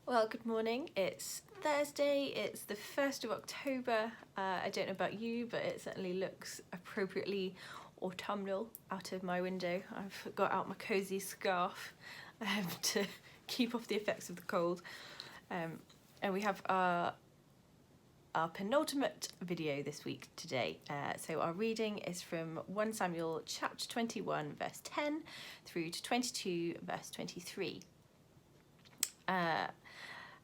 Well, good morning. It's Thursday, it's the 1st of October. I don't know about you, but it certainly looks appropriately autumnal out of my window. I've got out my cosy scarf to keep off the effects of the cold. And we have our penultimate video this week today. So our reading is from 1 Samuel chapter 21 verse 10 through to 22 verse 23.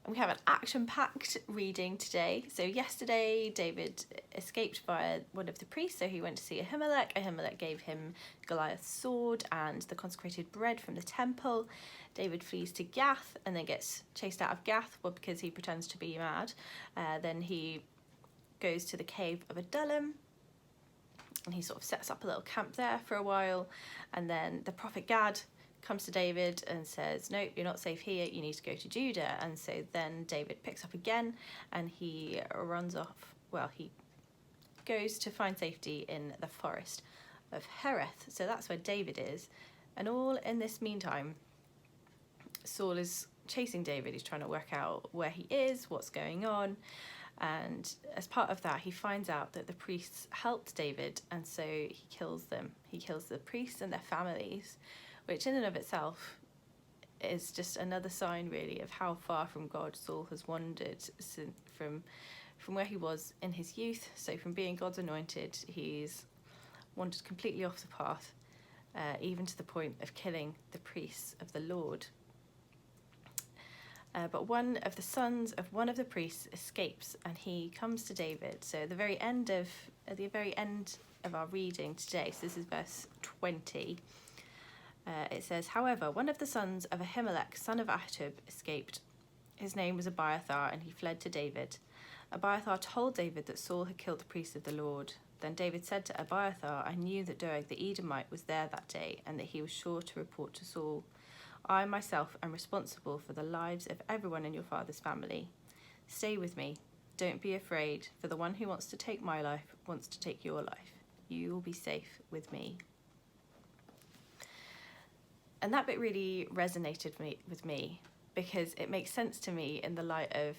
We have an action-packed reading today. So yesterday David escaped via one of the priests, so he went to see Ahimelech. Ahimelech gave him Goliath's sword and the consecrated bread from the temple. David flees to Gath and then gets chased out of Gath, well, because he pretends to be mad. Then he goes to the cave of Adullam and he sort of sets up a little camp there for a while, and then the prophet Gad comes to David and says, no, you're not safe here, you need to go to Judah. And so then David picks up again and he runs off. Well, he goes to find safety in the forest of Hereth. So that's where David is. And all in this meantime, Saul is chasing David. He's trying to work out where he is, what's going on. And as part of that, he finds out that the priests helped David, and so he kills them. He kills the priests and their families, which in and of itself is just another sign really of how far from God Saul has wandered from where he was in his youth. So from being God's anointed, he's wandered completely off the path, even to the point of killing the priests of the Lord. But one of the sons of one of the priests escapes and he comes to David. So at the very end of our reading today, so this is verse 20, it says, however, one of the sons of Ahimelech, son of Ahitub, escaped. His name was Abiathar, and he fled to David. Abiathar told David that Saul had killed the priest of the Lord. Then David said to Abiathar, I knew that Doeg the Edomite was there that day, and that he was sure to report to Saul. I myself am responsible for the lives of everyone in your father's family. Stay with me. Don't be afraid, for the one who wants to take my life wants to take your life. You will be safe with me. And that bit really resonated with me because it makes sense to me in the light of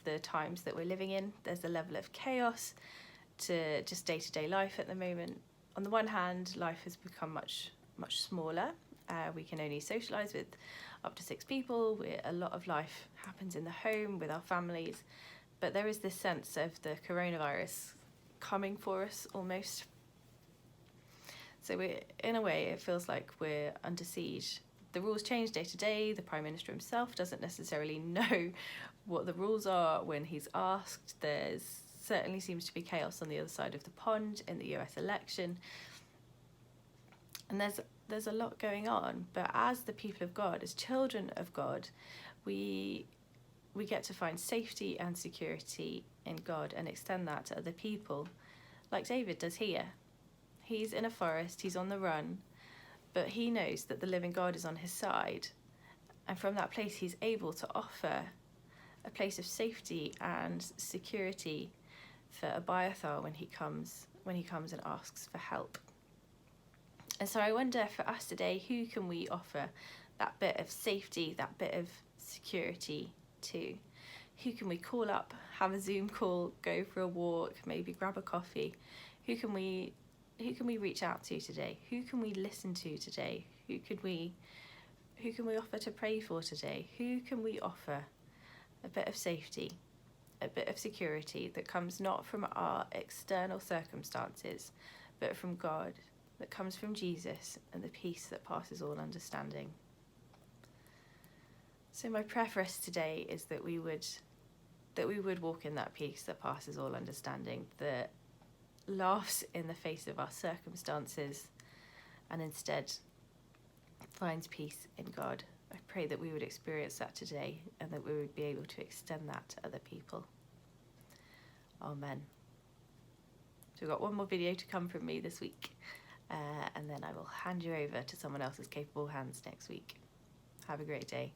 the times that we're living in. There's a level of chaos to just day-to-day life at the moment. On the one hand, life has become much smaller. We can only socialise with up to 6 people. A lot of life happens in the home with our families. But there is this sense of the coronavirus coming for us almost. So in a way, it feels like we're under siege. The rules change day to day. The Prime Minister himself doesn't necessarily know what the rules are when he's asked. There's certainly seems to be chaos on the other side of the pond in the US election. And there's a lot going on. But as the people of God, as children of God, we get to find safety and security in God and extend that to other people, like David does here. He's in a forest, he's on the run, but he knows that the living God is on his side. And from that place, he's able to offer a place of safety and security for Abiathar when he comes and asks for help. And so I wonder for us today, who can we offer that bit of safety, that bit of security to? Who can we call up, have a Zoom call, go for a walk, maybe grab a coffee? Who can we reach out to today? Who can we listen to today? Who can we offer to pray for today? Who can we offer a bit of safety, a bit of security that comes not from our external circumstances, but from God, that comes from Jesus and the peace that passes all understanding? So my prayer for us today is that we would walk in that peace that passes all understanding, that laughs in the face of our circumstances and instead finds peace in God. I pray that we would experience that today and that we would be able to extend that to other people. Amen. So we've got one more video to come from me this week, and then I will hand you over to someone else's capable hands next week. Have a great day.